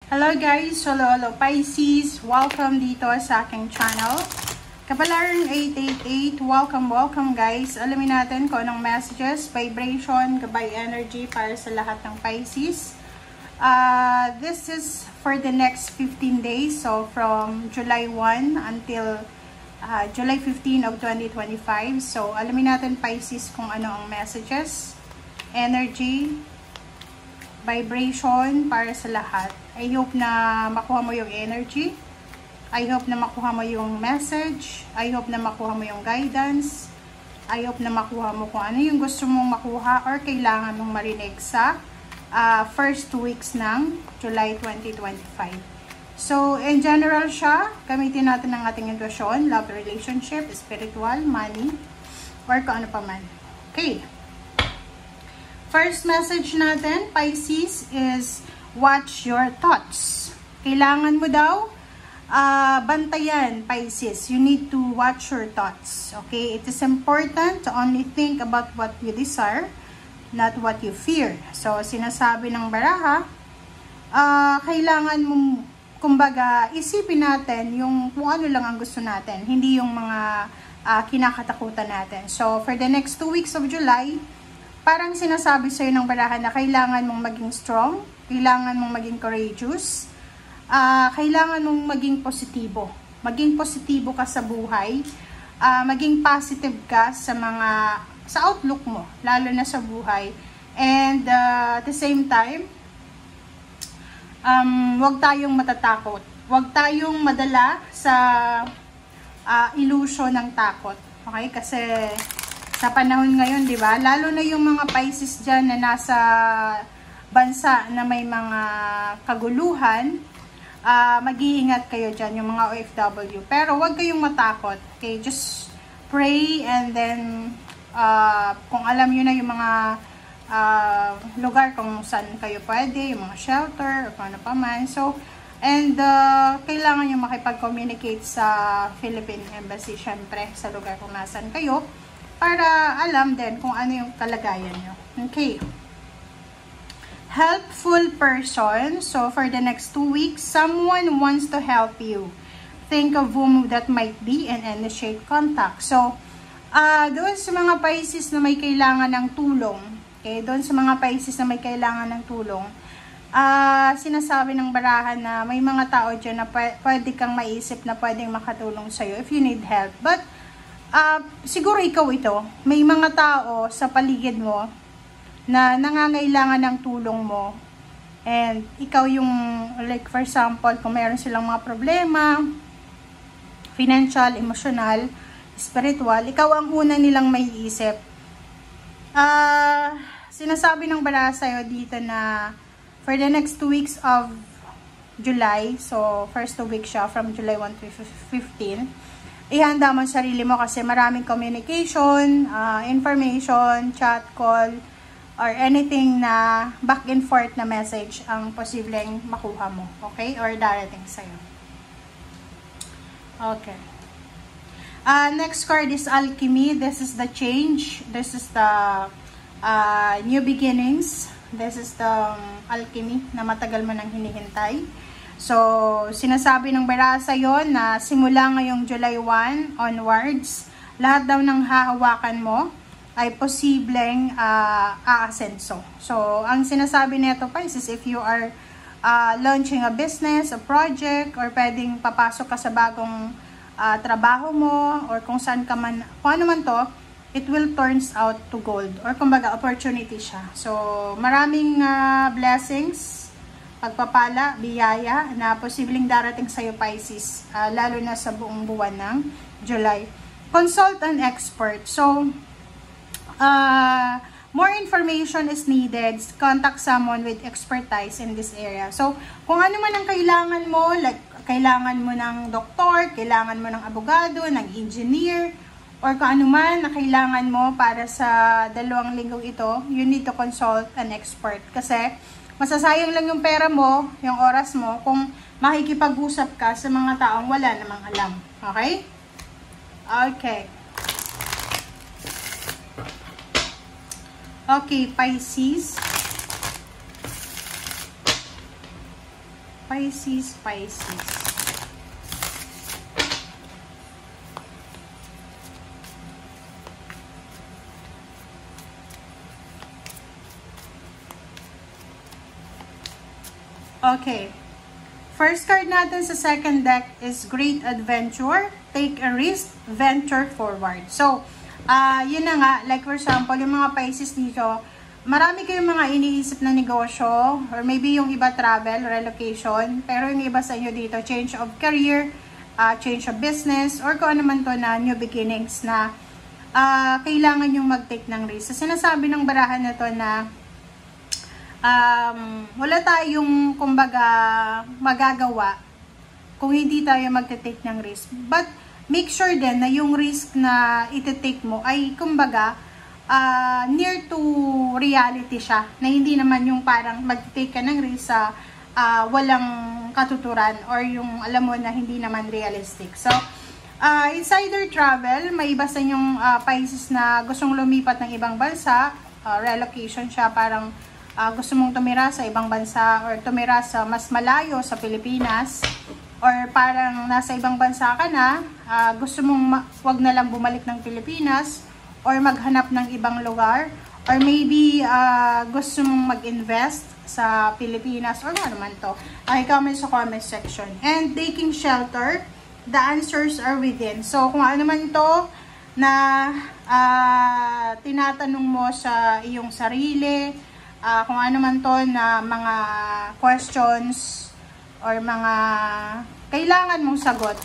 Hello guys! Hello Pisces! Welcome dito sa aking channel. Kapalaran 888, welcome guys. Alamin natin kung anong messages, vibration, gabay energy para sa lahat ng Pisces. This is for the next 15 days. So from July 1 until July 15 of 2025. So alamin natin Pisces kung ano ang messages, energy, vibration para sa lahat. I hope na makuha mo yung energy. I hope na makuha mo yung message. I hope na makuha mo yung guidance. I hope na makuha mo kung ano yung gusto mong makuha or kailangan mong marinig sa first 2 weeks ng July 2025. So, in general siya, gamitin natin ang ating intuition, love, relationship, spiritual, money, or kung ano pa man. Okay. First message natin, Pisces, is watch your thoughts. Kailangan mo daw bantayan, Pisces. You need to watch your thoughts. Okay? It is important to only think about what you desire, not what you fear. So, sinasabi ng baraha, kailangan mong, kumbaga, isipin natin yung kung ano lang ang gusto natin. Hindi yung mga kinakatakutan natin. So, for the next 2 weeks of July, parang sinasabi sa'yo ng baraha na kailangan mong maging strong, kailangan mong maging courageous, kailangan mong maging positibo. Maging positibo ka sa buhay, maging positive ka sa outlook mo, lalo na sa buhay. And at the same time, huwag tayong matatakot. Huwag tayong madala sa illusion ng takot. Okay? Kasi sa panahon ngayon, di ba? Lalo na yung mga Pisces dyan na nasa bansa na may mga kaguluhan, mag-iingat kayo dyan, yung mga OFW. Pero huwag kayong matakot. Okay? Just pray and then kung alam nyo na yung mga lugar kung saan kayo pwede, yung mga shelter, o kung ano pa man. So, and kailangan nyo makipag-communicate sa Philippine Embassy, syempre, sa lugar kung nasan kayo, para alam din kung ano yung kalagayan nyo. Okay. Helpful person. So, for the next 2 weeks, someone wants to help you. Think of whom that might be and initiate contact. So, doon sa mga Pisces na may kailangan ng tulong, okay, doon sa mga Pisces na may kailangan ng tulong, sinasabi ng barahan na may mga tao dyan na pwede kang maisip na pwedeng makatulong sa'yo if you need help. But, siguro ikaw ito, may mga tao sa paligid mo na nangangailangan ng tulong mo, and ikaw yung, like for example, kung mayroon silang mga problema, financial, emotional, spiritual, ikaw ang una nilang may isip. Sinasabi ng baraha sa'yo dito na for the next 2 weeks of July, so first 2 weeks siya, from July 1 to 15, ihanda mo sarili mo kasi maraming communication, information, chat, call, or anything na back and forth na message ang posibleng makuha mo. Okay? Or darating sa'yo. Okay. Next card is Alchemy. This is the change. This is the new beginnings. This is the Alchemy na matagal mo nang hinihintay. So, sinasabi ng baraha sa'yo na simula ngayong July 1 onwards, lahat daw ng hahawakan mo ay posibleng aasenso. So, ang sinasabi nito Pisces, if you are launching a business, a project, or pwedeng papasok ka sa bagong trabaho mo, or kung saan ka man, kung ano man to, it will turns out to gold. Or kumbaga, opportunity siya. So, maraming blessings, pagpapala, biyaya na posibleng darating sa'yo Pisces, lalo na sa buong buwan ng July. Consult an expert. So, more information is needed. Contact someone with expertise in this area. So, kung ano man ang kailangan mo, like, kailangan mo ng doktor, kailangan mo ng abogado, ng engineer, or kung ano man na kailangan mo para sa 2 linggong ito, you need to consult an expert. Kasi, masasayang lang yung pera mo, yung oras mo, kung makikipag-usap ka sa mga taong wala namang alam. Okay? Okay. Okay, Pisces. Pisces, Pisces. Okay. First card natin sa second deck is Great Adventure. Take a risk, venture forward. So, yun na nga. Like for example, yung mga Pisces dito, marami kayong mga iniisip na negosyo, or maybe yung iba travel, relocation, pero yung iba sa inyo dito, change of career, change of business, or kung ano man to na new beginnings na kailangan yung mag-take ng risk. So, sinasabi ng barahan na to na wala tayong kumbaga magagawa kung hindi tayo magte-take ng risk. But make sure din na yung risk na ite-take mo ay kumbaga near to reality siya, na hindi naman yung parang mag-take ka ng risk sa walang katuturan, or yung alam mo na hindi naman realistic. So insider travel, may iba sa inyong Pisces na gustong lumipat ng ibang bansa, relocation siya, parang gusto mong tumira sa ibang bansa or tumira sa mas malayo sa Pilipinas, or parang nasa ibang bansa ka na, gusto mong wag na lang bumalik ng Pilipinas or maghanap ng ibang lugar, or maybe gusto mong mag-invest sa Pilipinas or ano naman to. Comment sa comment section. And taking shelter, the answers are within. So kung ano man to na tinatanong mo sa iyong sarili, kung ano man to na mga questions or mga kailangan mong sagot,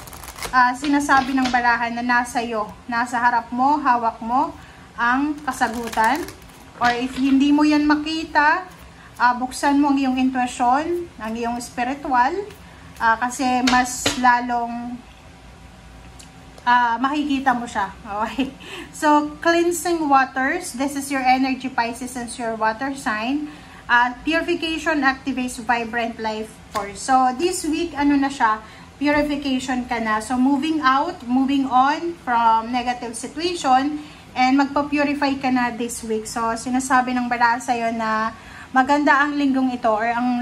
sinasabi ng barahan na nasa iyo, nasa harap mo, hawak mo ang kasagutan. Or if hindi mo yan makita, buksan mo ang iyong intuition, ang iyong spiritual, kasi mas lalong makikita mo siya. Okay. So, cleansing waters. This is your energy, Pisces, and your water sign. Purification activates vibrant life force. So, this week, ano na siya? Purification ka na. So, moving out, moving on from negative situation, and magpa-purify ka na this week. So, sinasabi ng barahan sa'yo na maganda ang linggong ito, or ang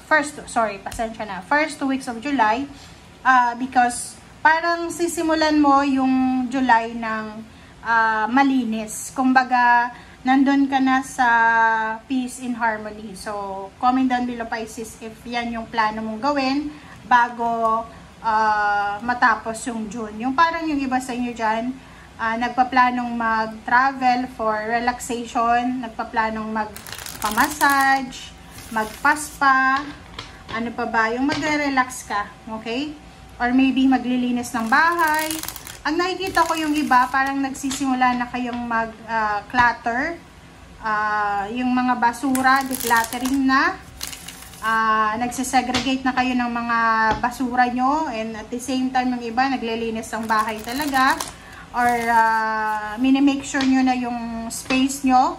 first 2 weeks of July, because parang sisimulan mo yung July ng malinis. Kumbaga, nandun ka na sa peace and harmony. So, comment down below, Pisces, if yan yung plano mong gawin bago matapos yung June. Yung parang yung iba sa inyo dyan, nagpaplanong mag-travel for relaxation, nagpaplanong magpa-massage, magpa-spa, ano pa ba, yung magre-relax ka, okay? Or maybe maglilinis ng bahay. Ang nakikita ko yung iba, parang nagsisimula na kayong mag-clutter. Yung mga basura, decluttering na. Nagsisegregate na kayo ng mga basura nyo. And at the same time, yung iba, naglilinis ng bahay talaga. Or mini-make sure nyo na yung space nyo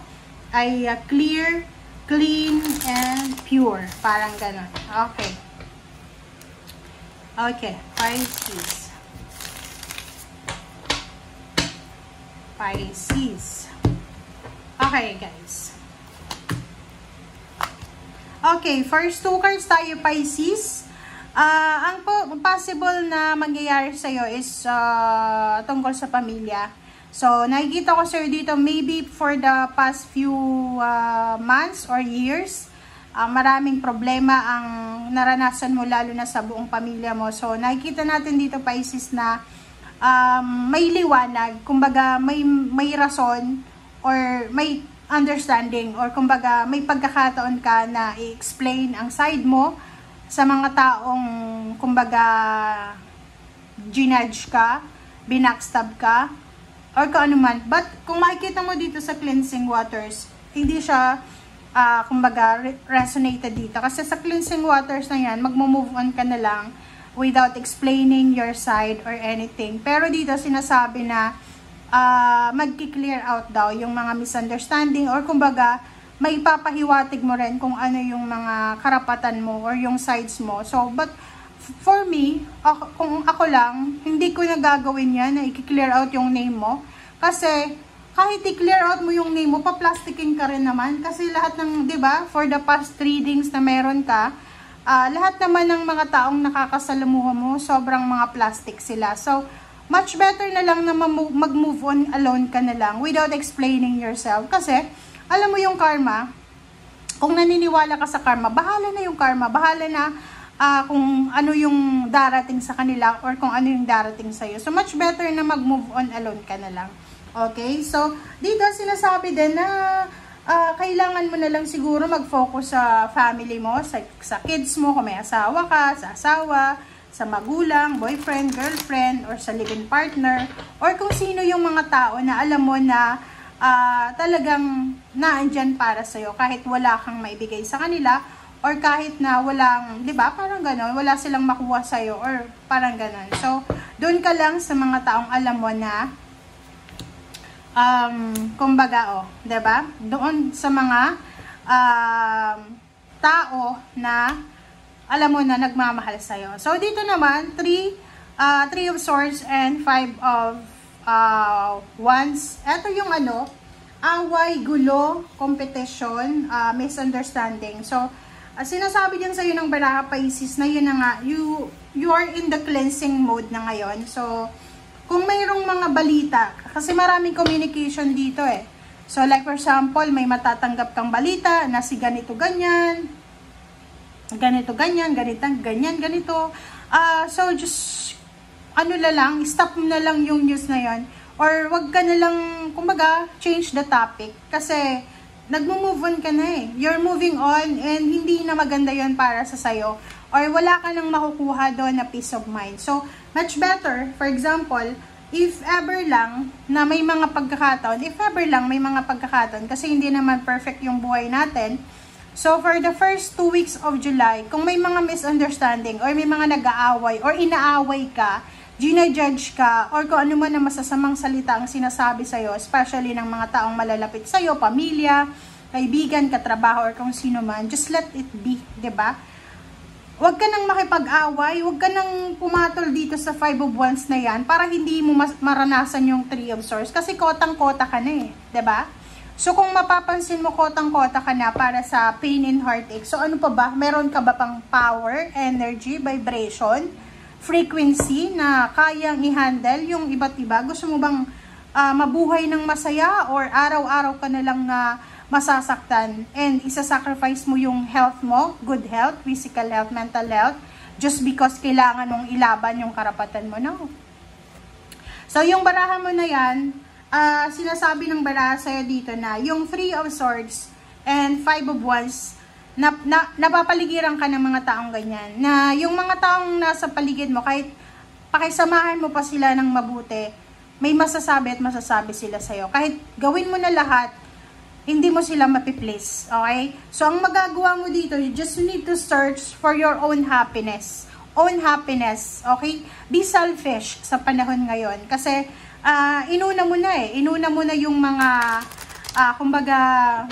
ay clear, clean, and pure. Parang ganon. Okay. Okay, Pisces. Pisces. Okay, guys. Okay, first 2 cards tayo, Pisces. Ang possible na mangyayari sa'yo is tungkol sa pamilya. So, nakikita ko sir dito, maybe for the past few months or years, maraming problema ang naranasan mo, lalo na sa buong pamilya mo. So, nakikita natin dito, Pisces, na may liwanag, kumbaga may rason, or may understanding, or kumbaga may pagkakataon ka na i-explain ang side mo sa mga taong kumbaga ginudge ka, binackstab ka, or kung ano man. But kung makikita mo dito sa cleansing waters, hindi siya kumbaga resonated dito. Kasi sa cleansing waters na yan, magmo-move on ka na lang without explaining your side or anything. Pero dito sinasabi na magki-clear out daw yung mga misunderstanding, or kumbaga may papahiwatig mo rin kung ano yung mga karapatan mo or yung sides mo. So, but for me, kung ako lang, hindi ko nagagawin yan na i-clear out yung name mo. Kasi kahit i-clear out mo yung name mo, pa-plastiking ka rin naman. Kasi lahat ng, di ba, for the past readings na meron ka, lahat naman ng mga taong nakakasalamuha mo, sobrang mga plastic sila. So, much better na lang na mag-move on alone ka na lang without explaining yourself. Kasi, alam mo yung karma, kung naniniwala ka sa karma, bahala na yung karma, bahala na kung ano yung darating sa kanila or kung ano yung darating sa'yo. So, much better na mag-move on alone ka na lang. Okay? So, dito sinasabi din na kailangan mo na lang siguro mag-focus sa family mo, sa kids mo, kung may asawa ka, sa asawa, sa magulang, boyfriend, girlfriend, or sa live-in partner, or kung sino yung mga tao na alam mo na talagang naandyan para sa'yo, kahit wala kang maibigay sa kanila, or kahit na walang, di ba, parang gano'n, wala silang makuha sa'yo, or parang gano'n. So, doon ka lang sa mga taong alam mo na kumbaga, diba? Doon sa mga tao na alam mo na nagmamahal sa'yo. So, dito naman, 3 of Swords and 5 of Wands. Ito yung away, gulo, competition, misunderstanding. So, sinasabi dyan sa'yo ng Baraha Pisces na yun na nga, you are in the cleansing mode na ngayon. So, kung mayroong mga balita, kasi maraming communication dito So, like for example, may matatanggap kang balita na si ganito, ganyan, ganito, ganyan, ganito. So, just, stop mo na lang yung news na yon. Or, wag ka na lang, kumbaga, change the topic. Kasi, nagmo-move on ka na You're moving on and hindi na maganda yon para sa sayo. Or wala ka nang makukuha doon na peace of mind. So, much better, for example, if ever lang na may mga pagkakataon, kasi hindi naman perfect yung buhay natin. So, for the first 2 weeks of July, kung may mga misunderstanding or may mga nag-aaway or inaaway ka, ginajudge ka, or kung ano man na masasamang salita ang sinasabi sa'yo, especially ng mga taong malalapit sa'yo, pamilya, kaibigan, katrabaho, or kung sino man, just let it be, diba? Huwag ka nang makipag-away, huwag ka nang pumatol dito sa 5 of Wands na yan para hindi mo maranasan yung 3 of Swords. Kasi kotang-kota ka na diba? So, kung mapapansin mo, kotang-kota ka na para sa pain and heartache. So, ano pa ba? Meron ka ba pang power, energy, vibration, frequency na kayang i-handle yung iba't iba? Gusto mo bang mabuhay ng masaya or araw-araw ka na lang na masasaktan and isa-sacrifice mo yung health mo, good health, physical health, mental health, just because kailangan mong ilaban yung karapatan mo? No. So, yung baraha mo na yan, sinasabi ng baraha sa'yo dito na yung 3 of Swords and 5 of Wands, napapaligiran ka ng mga taong ganyan. Na yung mga taong nasa paligid mo, kahit pakisamahan mo pa sila ng mabuti, may masasabi at masasabi sila sa'yo. Kahit gawin mo na lahat, hindi mo sila mapiplace, okay? So, ang magagawa mo dito, you just need to search for your own happiness. Own happiness, okay? Be selfish sa panahon ngayon. Kasi, inuna mo na Inuna mo na yung mga, kumbaga,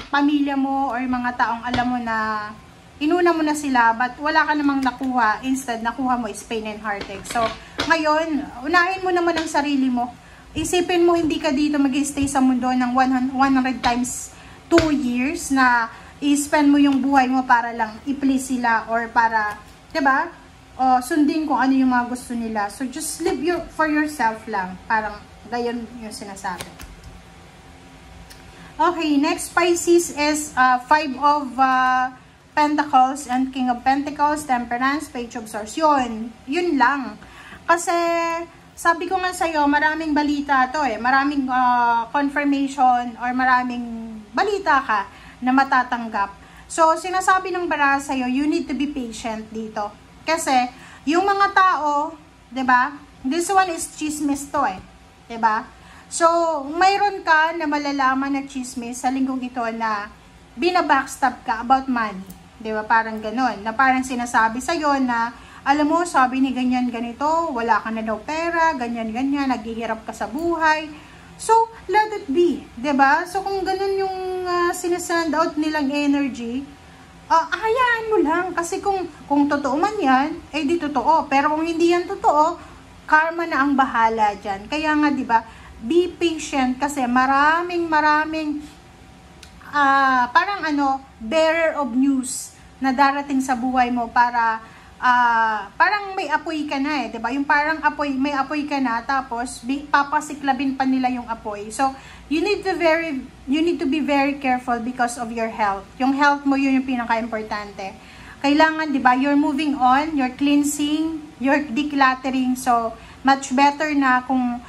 pamilya mo or mga taong alam mo na, inuna mo na sila, but wala ka namang nakuha. Instead, nakuha mo is pain and heartache. So, ngayon, unahin mo naman ang sarili mo. Isipin mo, hindi ka dito mag-stay sa mundo ng 100 times 2 years na i-spend mo yung buhay mo para lang i-please sila or para, diba? O sundin kung ano yung mga gusto nila. So, just live for yourself lang. Parang, gayon yung sinasabi. Okay, next Pisces is 5 of Pentacles and King of Pentacles, Temperance, Page of Swords. Yun lang. Kasi, sabi ko nga sa'yo, maraming balita to maraming confirmation or maraming balita ka na matatanggap. So, sinasabi ng baraha sa'yo, you need to be patient dito. Kasi, yung mga tao, diba? This one is chismis to diba? So, mayroon ka na malalaman na chismis sa linggong ito na binabackstab ka about money. Diba? Parang ganon. Na parang sinasabi sa'yo na alam mo, sabi ni ganyan ganito, wala ka na daw pera, ganyan ganyan, naghihirap ka sa buhay. So, let it be, 'di ba? So, kung ganun yung sinasend out nilang energy, hayaan mo lang kasi kung totoo man 'yan, di totoo. Pero kung hindi 'yan totoo, karma na ang bahala diyan. Kaya nga, 'di ba? Be patient kasi maraming parang bearer of news na darating sa buhay mo para parang may apoy ka na eh, 'di ba? Yung parang may apoy ka na tapos papasiklabin pa nila yung apoy. So, you need to be very careful because of your health. Yung health mo yun yung pinaka-importante. Kailangan, 'di ba? You're moving on, you're cleansing, you're decluttering. So, much better na kung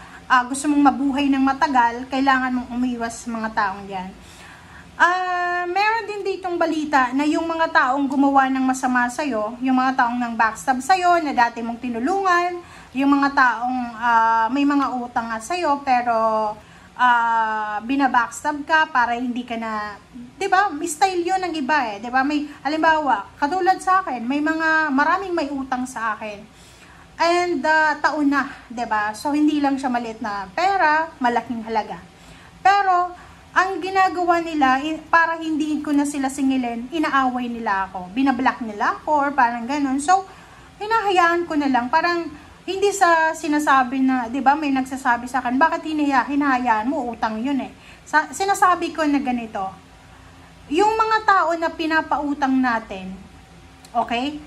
gusto mong mabuhay ng matagal, kailangan mong umiwas sa mga taong 'yan. Meron din ditong balita na yung mga taong gumawa ng masama sa'yo, yung mga taong nang backstab sa'yo, na dati mong tinulungan, yung mga taong may mga utang nga sa'yo, pero binabackstab ka para hindi ka na, 'di ba? Style 'yun ng iba eh, 'di ba? May halimbawa, katulad sa akin, maraming may utang sa akin. And taon na, 'di ba? So hindi lang siya maliit na pera, malaking halaga. Pero ang ginagawa nila, para hindi ko na sila singilin, inaaway nila ako. Binablock nila ako or parang ganun. So, hinahayaan ko na lang. Parang hindi sa sinasabi na, di ba, may nagsasabi sa akin, bakit hinahayaan mo? Utang yun eh. Sinasabi ko na ganito. Yung mga tao na pinapautang natin, okay?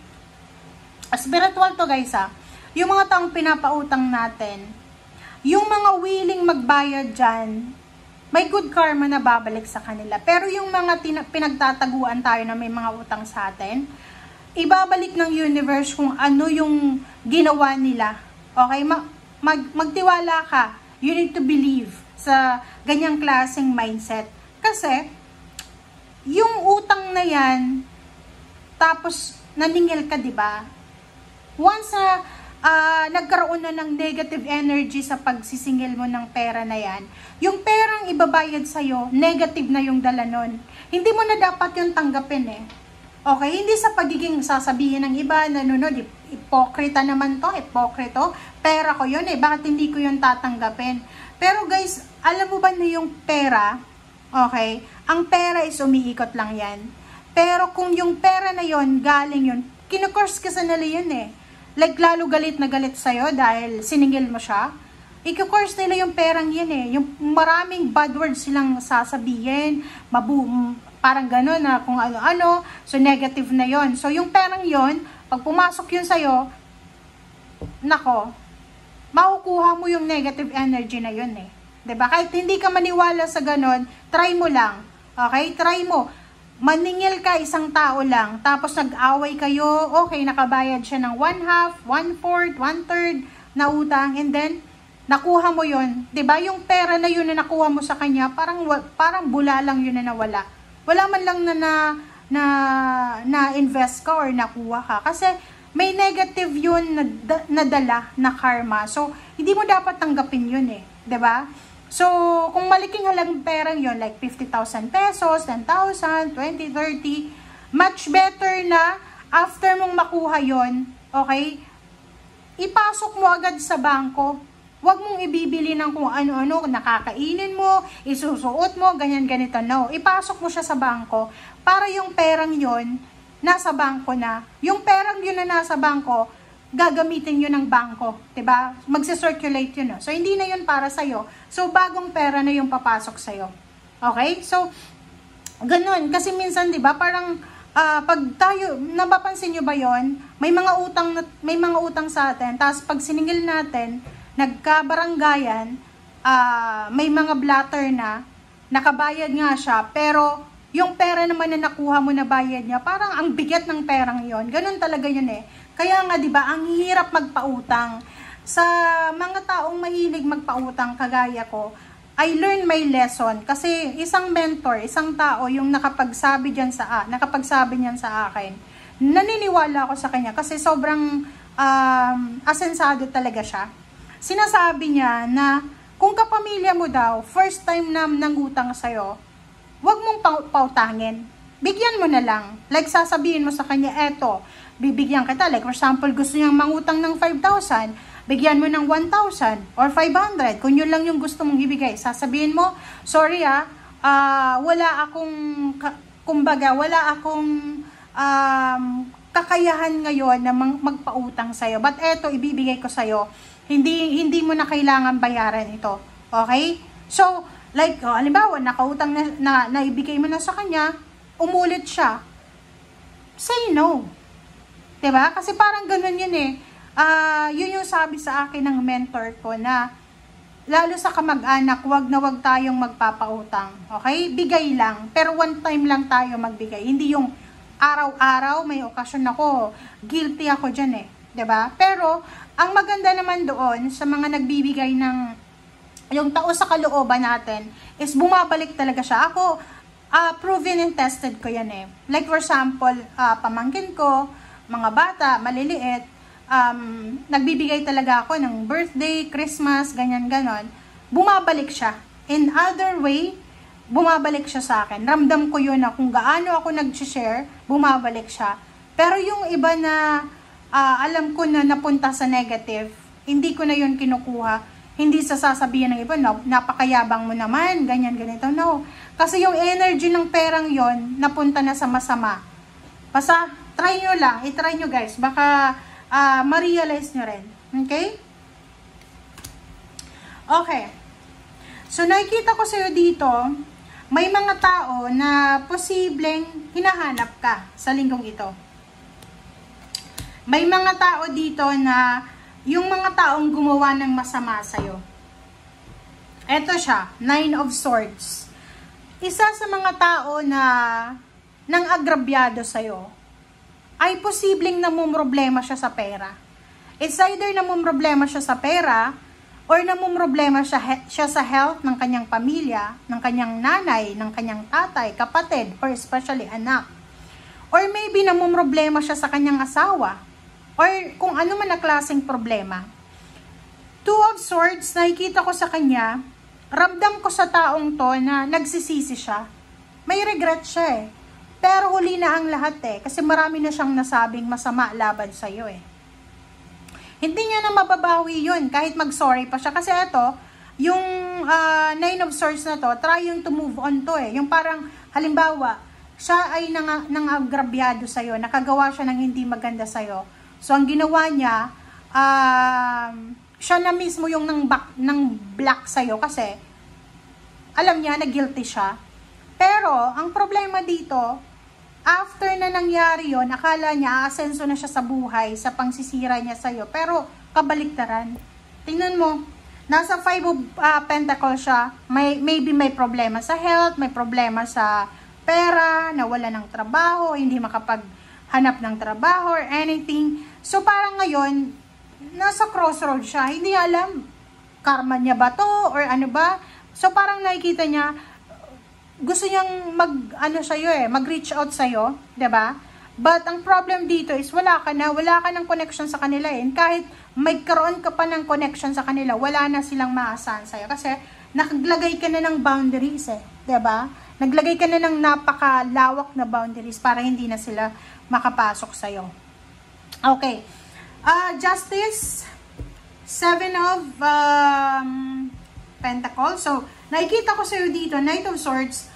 Spiritual to guys ha. Yung mga taong pinapautang natin, yung mga willing magbayad dyan, may good karma na babalik sa kanila. Pero yung mga pinagtataguan tayo na may mga utang sa atin, ibabalik ng universe kung ano yung ginawa nila. Okay? Magtiwala ka. You need to believe sa ganyang klaseng mindset. Kasi, yung utang na yan, tapos naningil ka, diba? Once nagkaroon na ng negative energy sa pagsisingil mo ng pera na yan, yung perang ibabayad sa'yo, negative na yung dala nun. Hindi mo na dapat yung tanggapin eh. Okay? Hindi sa pagiging sasabihin ng iba, nanonood, hipokrita naman to, hipokrito, pera ko yun eh, bakit hindi ko yun tatanggapin? Pero guys, alam mo ba na yung pera, okay, ang pera is umiikot lang yan. Pero kung yung pera na yun, galing yun, kinukurse ka sa nila yun eh. Like, lalo galit na galit sa'yo dahil siningil mo siya. I-course nila yung perang yan eh. Yung maraming bad words silang sasabihin, parang gano'n na kung ano-ano. So, negative na yon. So, yung perang yon, pag pumasok yun sa'yo, nako, makukuha mo yung negative energy na yun eh. 'Di ba? Kahit hindi ka maniwala sa gano'n, try mo lang. Okay? Try mo. Maningil ka isang tao lang, tapos nag-away kayo, okay, nakabayad siya ng 1/2, 1/4, 1/3 na utang, and then, nakuha mo yun. 'Di ba? Yung pera na yun na nakuha mo sa kanya, parang bula lang yun na nawala. Wala man lang na invest ka or nakuha ka. Kasi, may negative yun na dala na karma. So, hindi mo dapat tanggapin yun eh. 'Di ba? So, kung maliking halagang perang yon like 50,000 pesos, 10,000, 20, 30, much better na after mong makuha yon, okay, ipasok mo agad sa bangko. Huwag mong ibibili ng kung ano-ano, nakakainin mo, isusuot mo, ganyan-ganito. No, ipasok mo siya sa bangko para yung perang yon nasa bangko na. Yung perang yun na nasa bangko, gagamitin yun ng bangko, 'di ba? Magse-circulate yun. No? So, hindi na yun para sa'yo. So, bagong pera na yung papasok sa'yo. Okay? So, ganun. Kasi minsan, 'di ba, parang pag tayo, napapansin nyo ba yon? May mga utang sa atin, tapos pag siningil natin, nagkabaranggayan, may mga blatter na, nakabayad nga siya, pero yung pera naman na nakuha mo na bayad niya, parang ang bigat ng perang yon. Ganun talaga yun eh. Kaya nga, 'di ba, ang hirap magpautang. Sa mga taong mahilig magpautang kagaya ko, I learned my lesson kasi isang mentor, isang tao yung nakapagsabi niyan sa akin. Naniniwala ako sa kanya kasi sobrang asensado talaga siya. Sinasabi niya na kung kapamilya mo daw, first time na nangutang sa'yo, huwag mong pautangin. Bigyan mo na lang. Like, sasabihin mo sa kanya, eto, bibigyan kita. Like, for example, gusto niyang mangutang ng 5,000, bigyan mo ng 1,000 or 500. Kung yun lang yung gusto mong ibigay, sasabihin mo, sorry wala akong kakayahan ngayon na magpautang sa'yo. But eto, ibibigay ko sa'yo. Hindi mo na kailangan bayaran ito. Okay? So, like, halimbawa, nakautang na ibigay mo na sa kanya, umulit siya. say no. Diba? Kasi parang ganun yun eh. Yun yung sabi sa akin ng mentor ko na lalo sa kamag-anak, wag na wag tayong magpapautang. Okay? Bigay lang. Pero one time lang tayo magbigay. Hindi yung araw-araw, may okasyon ako. Guilty ako dyan eh. 'Di ba? Pero, ang maganda naman doon sa mga nagbibigay ng yung tao sa kalooban natin is bumabalik talaga siya. Ako, proven and tested ko yan eh. Like for example, pamangkin ko, mga bata, maliliit, nagbibigay talaga ako ng birthday, Christmas, ganyan-ganon. Bumabalik siya. In other way, bumabalik siya sa akin. Ramdam ko yun na kung gaano ako nag-share, bumabalik siya. Pero yung iba na alam ko na napunta sa negative, hindi ko na yun kinukuha. Hindi sa sasabihin ng iba, napakayabang mo naman, ganyan, ganito. No. Kasi yung energy ng perang yon napunta na sa masama. Basta, try nyo lang. I-try nyo guys. Baka ma-realize nyo rin. Okay? Okay. So, nakikita ko sa'yo dito, may mga tao na posibleng hinahanap ka sa linggong ito. May mga tao dito na yung mga taong gumawa ng masama sa'yo. Eto siya, 9 of Swords. Isa sa mga tao na nang agrabyado sa'yo, ay posibleng namumroblema siya sa pera. It's either namumroblema siya sa pera, or namumroblema siya sa health ng kanyang pamilya, ng kanyang nanay, ng kanyang tatay, kapatid, or especially anak. Or maybe namumroblema siya sa kanyang asawa, or kung ano man na klaseng problema. 2 of Swords, nakikita ko sa kanya, ramdam ko sa taong to na nagsisisi siya. May regret siya eh. Pero huli na ang lahat eh. Kasi marami na siyang nasabing masama laban sa'yo eh. Hindi niya na mababawi yun kahit mag-sorry pa siya. Kasi ito, yung 9 of Swords na to, trying to move on to eh. Yung parang, halimbawa, siya ay nangagrabyado sa'yo. Nakagawa siya ng hindi maganda sa'yo. So, ang ginawa niya, siya na mismo yung nang black sa'yo kasi alam niya na guilty siya. Pero, ang problema dito, after na nangyari yon, akala niya aasenso na siya sa buhay, sa pangsisira niya sa'yo. Pero, kabaliktaran. Tingnan mo, nasa 5 of Pentacles siya, maybe may problema sa health, may problema sa pera, nawala ng trabaho, hindi makapaghanap ng trabaho or anything. So, parang ngayon, nasa crossroad siya, hindi alam, karma niya ba to or ano ba? So, parang nakikita niya, gusto niyang mag-reach out sa'yo, 'di ba? But ang problem dito is wala ka ng connection sa kanila eh. Kahit magkaroon ka pa ng connection sa kanila, wala na silang maasahan sa'yo kasi naglagay ka na ng boundaries eh, 'di ba? Naglagay ka na ng napakalawak na boundaries para hindi na sila makapasok sa'yo. Okay. Justice, 7 of Pentacles. So, nakikita ko sa'yo dito, Knight of Swords,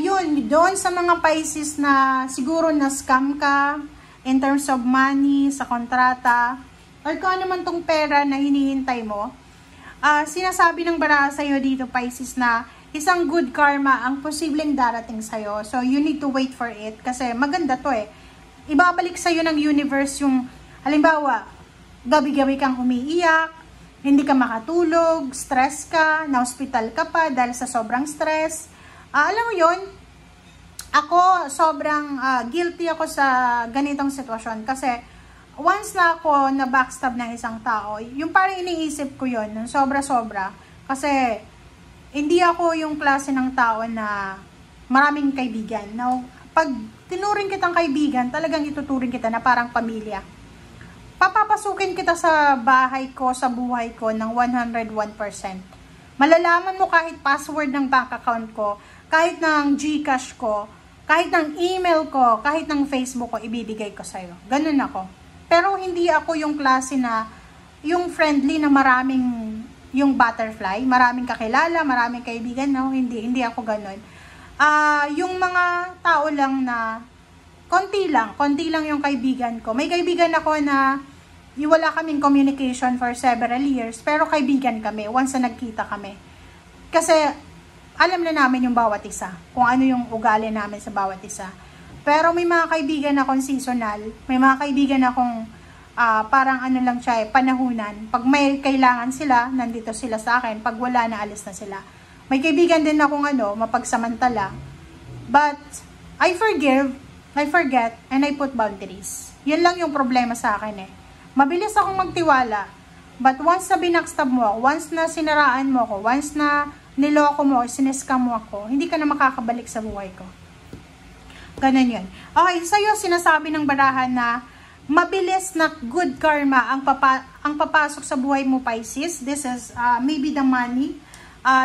yun, doon sa mga Pisces na siguro na-scam ka in terms of money, sa kontrata, or kung ano man tong pera na hinihintay mo, sinasabi ng baraha sa'yo dito, Pisces, na isang good karma ang posibleng darating sa'yo. So, you need to wait for it kasi maganda to eh. Ibabalik sa'yo ng universe yung, halimbawa, gabi-gabi kang umiiyak, hindi ka makatulog, stress ka, na-hospital ka pa dahil sa sobrang stress. Alam mo yun, ako sobrang guilty ako sa ganitong sitwasyon kasi once na ako na backstab ng isang tao, yung parang iniisip ko yun, sobra-sobra. Kasi hindi ako yung klase ng tao na maraming kaibigan. Now, pag tinuring kitang kaibigan, talagang ituturing kita na parang pamilya. Papapasukin kita sa bahay ko, sa buhay ko ng 101%. Malalaman mo kahit password ng bank account ko, kahit ng GCash ko, kahit ng email ko, kahit ng Facebook ko, ibibigay ko sa'yo. Ganun ako. Pero hindi ako yung klase na, yung friendly na maraming, yung butterfly, maraming kakilala, maraming kaibigan, no? Hindi ako ganun. Yung mga tao lang na, konti lang yung kaibigan ko. May kaibigan ako na, wala kaming communication for several years, pero kaibigan kami, once na nagkita kami. Kasi, alam na namin yung bawat isa, kung ano yung ugali namin sa bawat isa. Pero may mga kaibigan akong seasonal, may mga kaibigan akong parang ano lang siya, panahunan. Pag may kailangan sila, nandito sila sa akin. Pag wala na, alis na sila. May kaibigan din akong mapagsamantala. But, I forgive, I forget, and I put boundaries. Yan lang yung problema sa akin Mabilis akong magtiwala. But once na binackstab mo ako, once na sinaraan mo ako, once na niloko mo, sinescam mo ako, hindi ka na makakabalik sa buhay ko. Ganun yun. Okay, sa'yo sinasabi ng barahan na mabilis na good karma ang papasok sa buhay mo, Pisces. This is maybe the money.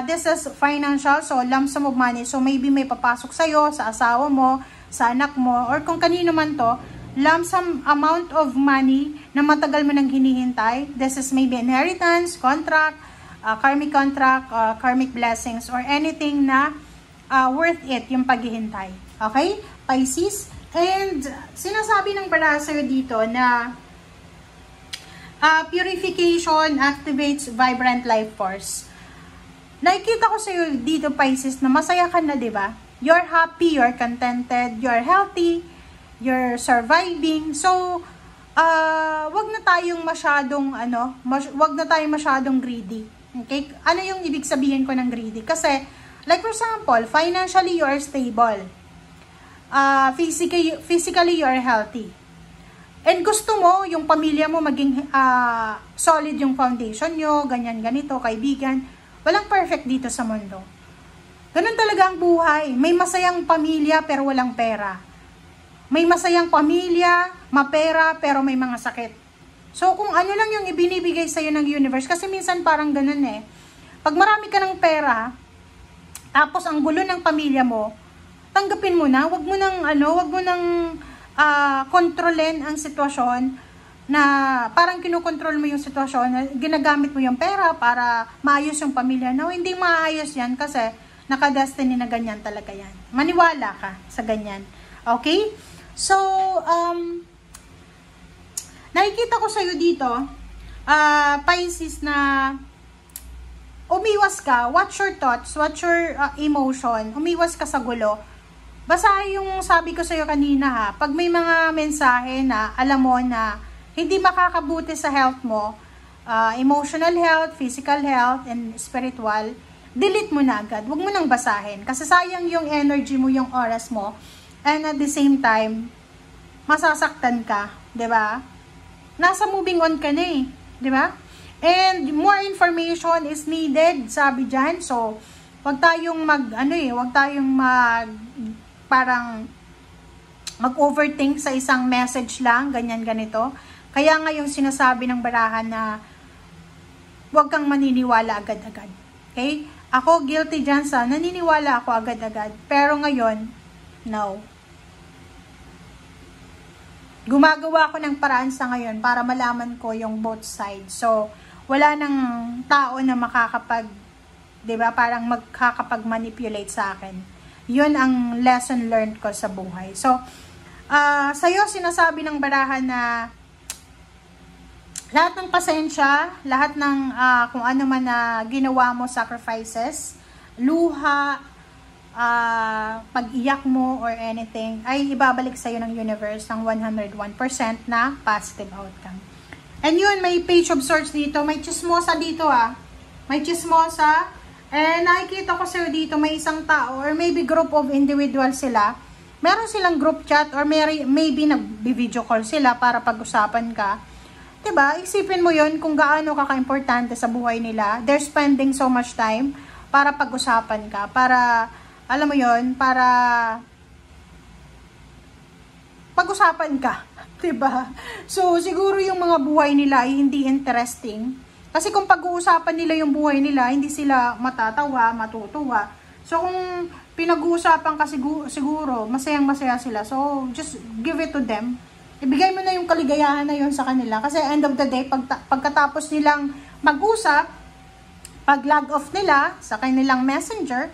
This is financial, so lump sum of money. So maybe may papasok sa'yo, sa asawa mo, sa anak mo, or kung kanino man to, lump sum amount of money na matagal mo nang hinihintay. This is maybe inheritance, contract, karmic contract, karmic blessings, or anything na worth it yung paghihintay. Okay? Pisces. And sinasabi ng baraha sa'yo dito na purification activates vibrant life force. Nakikita ko sa'yo dito, Pisces, na masaya ka na, diba? You're happy, you're contented, you're healthy, you're surviving. So, wag na tayong masyadong greedy. Okay? Ano yung ibig sabihin ko ng greedy? Kasi, like for example, financially you're stable. Physically you're healthy. And gusto mo yung pamilya mo maging solid yung foundation nyo, ganyan ganito, kaibigan. Walang perfect dito sa mundo. Ganun talaga ang buhay. May masayang pamilya pero walang pera. May masayang pamilya, mapera, pero may mga sakit. So, kung ano lang yung ibinibigay sa'yo ng universe, kasi minsan parang ganun Pag marami ka ng pera, tapos ang gulo ng pamilya mo, tanggapin mo na, wag mo nang kontrolin ang sitwasyon na parang kinokontrol mo yung sitwasyon, na ginagamit mo yung pera para maayos yung pamilya. No, hindi maayos yan kasi nakadestiny na ganyan talaga yan. Maniwala ka sa ganyan. Okay? So, nakikita ko sa'yo dito, Pisces, na umiwas ka, watch your thoughts, watch your emotion, umiwas ka sa gulo. Basta yung sabi ko sa'yo kanina pag may mga mensahe na alam mo na hindi makakabuti sa health mo, emotional health, physical health, and spiritual, delete mo na agad. Huwag mo nang basahin. Kasi sayang yung energy mo, yung oras mo. And at the same time, masasaktan ka, 'di ba? Nasa moving on ka na 'di ba? And more information is needed, sabi diyan. So, wag tayong parang mag-overthink sa isang message lang, ganyan ganito. Kaya nga yung sinasabi ng barahan na wag kang maniniwala agad-agad. Okay? Ako guilty diyan sa naniniwala ako agad-agad. Pero ngayon, no. Gumagawa ako ng paraan sa ngayon para malaman ko yung both sides. So, wala nang tao na parang magkakapag-manipulate sa akin. Yun ang lesson learned ko sa buhay. So, sa'yo sinasabi ng barahan na lahat ng pasensya, lahat ng kung ano man na ginawa mo, sacrifices, luha, pag-iyak mo or anything, ay ibabalik sa'yo ng universe ng 101% na positive outcome. And yun, may page of swords dito, may chismosa dito may chismosa, and nakikita ko sa'yo dito, may isang tao or maybe group of individuals sila, meron silang group chat or maybe nag-video call sila para pag-usapan ka. Diba? Isipin mo yun kung gaano kaka-importante sa buhay nila. They're spending so much time para pag-usapan ka, para alam mo yon, para pag-usapan ka, 'di ba? So siguro yung mga buhay nila ay hindi interesting. Kasi kung pag-uusapan nila yung buhay nila, hindi sila matatawa, matutuwa. So kung pinag-uusapan ka siguro, masayang-masaya sila. So just give it to them. Ibigay mo na yung kaligayahan na yun sa kanila. Kasi end of the day, pagkatapos nilang mag-usap, pag-log off nila sa kanilang messenger,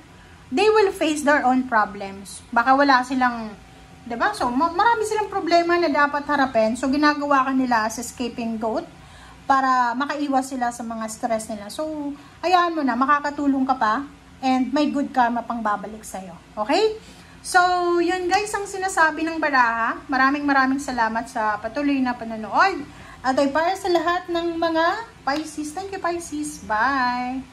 they will face their own problems. Baka wala silang, 'di ba? So, marami silang problema na dapat harapin. So, ginagawa ka nila as escaping goat para makaiwas sila sa mga stress nila. So, hayaan mo na, makakatulong ka pa and may good karma pang babalik sa'yo. Okay? So, yun guys ang sinasabi ng baraha. Maraming salamat sa patuloy na panonood. At ay para sa lahat ng mga Pisces. Thank you Pisces. Bye!